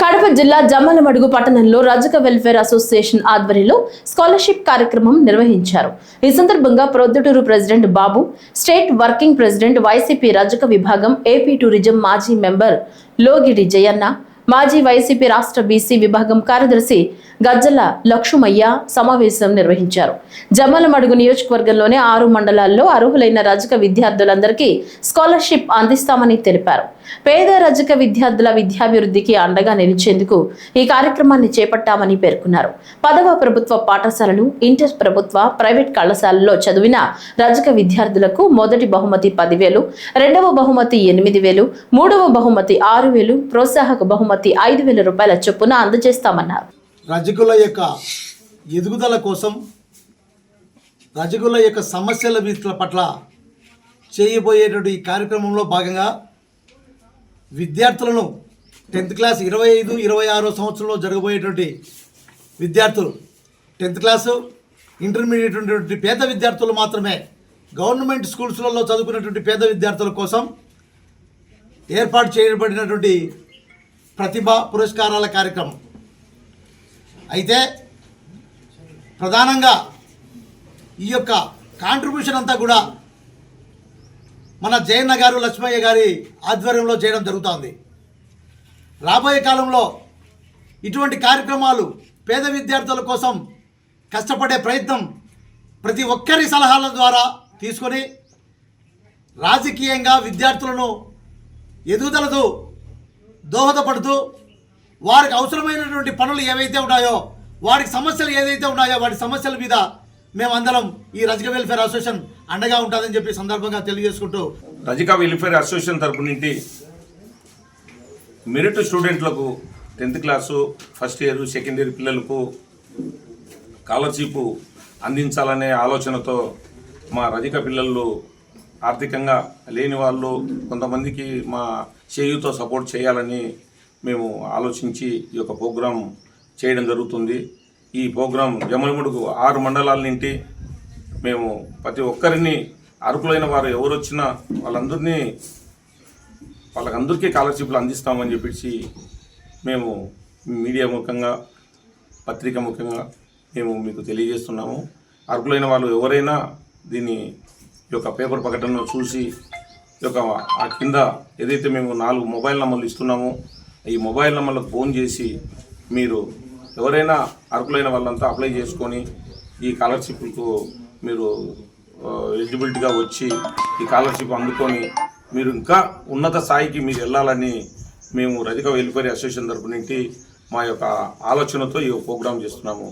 కడప జిల్లా జమ్మలమడుగు పట్టణంలో రజక వెల్ఫేర్ అసోసియేషన్ ఆధ్వర్యంలో స్కాలర్షిప్ కార్యక్రమం నిర్వహించారు. ఈ సందర్భంగా ప్రొద్దుటూరు ప్రెసిడెంట్ బాబు, స్టేట్ వర్కింగ్ ప్రెసిడెంట్ వైసీపీ రజక విభాగం ఏపీ టూరిజం మాజీ మెంబర్ లోగిడి జయన్న, మాజీ వైసీపీ రాష్ట్ర బీసీ విభాగం కార్యదర్శి గజ్జల లక్ష్మయ్య సమావేశం నిర్వహించారు. జమ్మలమడుగు నియోజకవర్గంలోని 6 మండలాల్లో అర్హులైన రజక విద్యార్థులందరికీ స్కాలర్షిప్ అందిస్తామని తెలిపారు. పేద రజక విద్యార్థుల విద్యాభివృద్ధికి అండగా నిలిచేందుకు ఈ కార్యక్రమాన్ని చేపట్టామని పేర్కొన్నారు. 10వ ప్రభుత్వ పాఠశాలలు, ఇంటర్ ప్రభుత్వ, ప్రైవేట్ కళాశాలల్లో చదివిన రజక విద్యార్థులకు మొదటి బహుమతి 10,000, రెండవ బహుమతి 8,000, మూడవ బహుమతి 6,000, ప్రోత్సాహక బహుమతి 5,000 రూపాయల చొప్పున అందజేస్తామన్నారు. రజకుల యొక్క ఎదుగుదల కోసం, రజకుల యొక్క సమస్యల పట్ల చేయబోయేటువంటి ఈ కార్యక్రమంలో భాగంగా విద్యార్థులను 10th క్లాస్ 25, 26 సంవత్సరంలో జరగబోయేటువంటి విద్యార్థులు, 10th క్లాసు ఇంటర్మీడియట్ ఉన్నటువంటి పేద విద్యార్థులు మాత్రమే, గవర్నమెంట్ స్కూల్స్లలో చదువుకున్నటువంటి పేద విద్యార్థుల కోసం ఏర్పాటు చేయబడినటువంటి ప్రతిభా పురస్కారాల కార్యక్రమం. అయితే ప్రధానంగా ఈ యొక్క కాంట్రిబ్యూషన్ అంతా కూడా మన జయన్న గారు, లక్ష్మయ్య గారి ఆధ్వర్యంలో చేయడం జరుగుతోంది. రాబోయే కాలంలో ఇటువంటి కార్యక్రమాలు పేద విద్యార్థుల కోసం కష్టపడే ప్రయత్నం ప్రతి ఒక్కరి సలహాల ద్వారా తీసుకొని రాజకీయంగా విద్యార్థులను ఎదుగుదలకు దోహదపడుతూ వారికి అవసరమైనటువంటి పనులు ఏవైతే ఉన్నాయో, వారికి సమస్యలు ఏదైతే ఉన్నాయో వాటి సమస్యల మీద మేమందరం ఈ రజక వెల్ఫేర్ అసోసియేషన్ అండగా ఉంటుందని చెప్పి సందర్భంగా తెలియజేసుకుంటూ, రజక వెల్ఫేర్ అసోసియేషన్ తరపు నుండి మెరిట్ స్టూడెంట్లకు 10th class, first year, second year పిల్లలకు స్కాలర్షిప్ అందించాలనే ఆలోచనతో మా రజక పిల్లలు ఆర్థికంగా లేని వాళ్ళు కొంతమందికి మా చేయుతో సపోర్ట్ చేయాలని మేము ఆలోచించి ఈ యొక్క ప్రోగ్రాం చేయడం జరుగుతుంది. ఈ ప్రోగ్రాం జమ్మలమడుగు 6 మండలాల నుండి మేము ప్రతి ఒక్కరిని అర్హులైన వారు ఎవరు వచ్చినా వాళ్ళకందరికీ స్కాలర్షిప్లు అందిస్తామని చెప్పేసి మేము మీడియా ముఖంగా, పత్రిక ముఖంగా మేము మీకు తెలియజేస్తున్నాము. అర్హులైన వాళ్ళు ఎవరైనా దీన్ని ఈ యొక్క పేపర్ ప్రకటనను చూసి ఈ యొక్క ఆ కింద ఏదైతే మేము 4 మొబైల్ నంబర్లు ఇస్తున్నామో ఈ మొబైల్ నంబర్లకు ఫోన్ చేసి మీరు ఎవరైనా అర్హులైన వాళ్ళంతా అప్లై చేసుకొని ఈ స్కాలర్షిప్కు మీరు ఎలిజిబిలిటీగా వచ్చి ఈ స్కాలర్షిప్ అందుకొని మీరు ఇంకా ఉన్నత స్థాయికి మీరు వెళ్ళాలని మేము రజక వెల్ఫేర్ అసోసియేషన్ తరపు నుండి మా యొక్క ఆలోచనతో ఈ ప్రోగ్రాం చేస్తున్నాము.